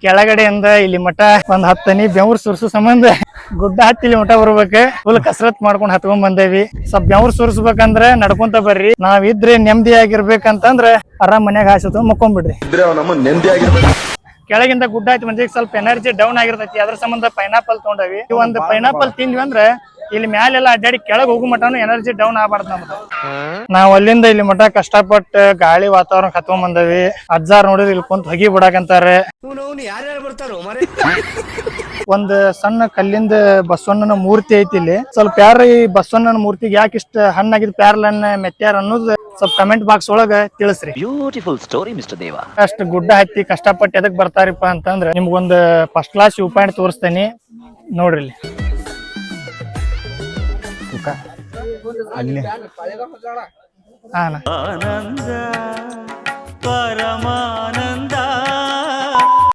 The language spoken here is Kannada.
ಕೆಳಗಡೆಯಿಂದ ಇಲ್ಲಿ ಮಠ ಒಂದ್ 10 ಹನಿ ಬೆವ್ರು ಸುರ್ಸು ಸಂಬಂಧ ಗುಡ್ಡ ಹತ್ತಿ ಇಲ್ಲಿ ಮಠ ಬರ್ಬೇಕು. ಫುಲ್ ಕಸರತ್ ಮಾಡ್ಕೊಂಡ್ ಹತ್ಕೊಂಡ್ ಬಂದೇವಿ. ಸ್ವಲ್ಪ ಬೆವ್ರು ಸುರ್ಸ್ಬೇಕಂದ್ರೆ ನಡ್ಕೊಂತ ಬರ್ರಿ. ನಾವಿದ್ರೆ ನೆಮ್ಮದಿಯಾಗಿರ್ಬೇಕಂತಂದ್ರ ಆರಾಮ್ ಮನ್ಯಾಗ ಹಾಸಿತ್ತು ಮಕ್ಕೊಂಡ್ಬಿಡ್ರಿ. ಕೆಳಗಿಂದ ಗುಡ್ಡ ಹತ್ತಿ ಮಂದಿಗೆ ಸ್ವಲ್ಪ ಎನರ್ಜಿ ಡೌನ್ ಆಗಿರ್ತೈತಿ. ಅದ್ರ ಸಂಬಂಧ ಪೈನಾಪಲ್ ತಗೊಂಡವಿ. ಒಂದು ಪೈನಾಪಲ್ ತಿಂದ್ವಿ ಅಂದ್ರೆ ಇಲ್ಲಿ ಮ್ಯಾಲೆಲ್ಲ ಅಡ್ಡಾಡಿ ಕೆಳಗ್ ಹೋಗೋ ಮಟನು ಎನರ್ಜಿ ಡೌನ್ ಆಗ್ಬಾರ್ದು ನಮ್ದು. ನಾವ್ ಅಲ್ಲಿಂದ ಇಲ್ಲಿ ಮಠ ಕಷ್ಟಪಟ್ಟು ಗಾಳಿ ವಾತಾವರಣ ಕತ್ಕೊಂಡ್ ಬಂದವಿ. ಅಜ್ಜಾರ್ ನೋಡಿದ್ರೆ ಇಲ್ಲಿ ಕುಂತ ಹೊಗಿ ಬಿಡಾಕಂತಾರೆ. ಒಂದ್ ಸಣ್ಣ ಕಲ್ಲಿಂದ ಬಸವಣ್ಣನ ಮೂರ್ತಿ ಐತಿ ಇಲ್ಲಿ. ಸ್ವಲ್ಪ ಯಾರ ಈ ಬಸವಣ್ಣನ ಮೂರ್ತಿಗೆ ಯಾಕೆ ಇಷ್ಟ ಹಣ್ಣಾಗಿದ್ ಪ್ಯಾರ್ಲನ್ನ ಮೆತ್ಯಾರ ಅನ್ನೋದು ಸ್ವಲ್ಪ ಕಮೆಂಟ್ ಬಾಕ್ಸ್ ಒಳಗ ತಿಳಿಸ್ರಿ. ಬ್ಯೂಟಿಫುಲ್ ಸ್ಟೋರಿ ಮಿಸ್ಟರ್ ದೇವ. ಅಷ್ಟು ಗುಡ್ಡ ಹತ್ತಿ ಕಷ್ಟಪಟ್ಟು ಎದಕ್ ಬರ್ತಾರಿಪ್ಪ ಅಂತಂದ್ರೆ ನಿಮ್ಗೊಂದು ಫಸ್ಟ್ ಕ್ಲಾಸ್ ವ್ಯೂ ಪಾಯಿಂಟ್ ತೋರಿಸ್ತೇನೆ ನೋಡ್ರಿ. ಇಲ್ಲಿ ಅಲ್ಲಿ ಆನಂದ ಪರಮಾನಂದ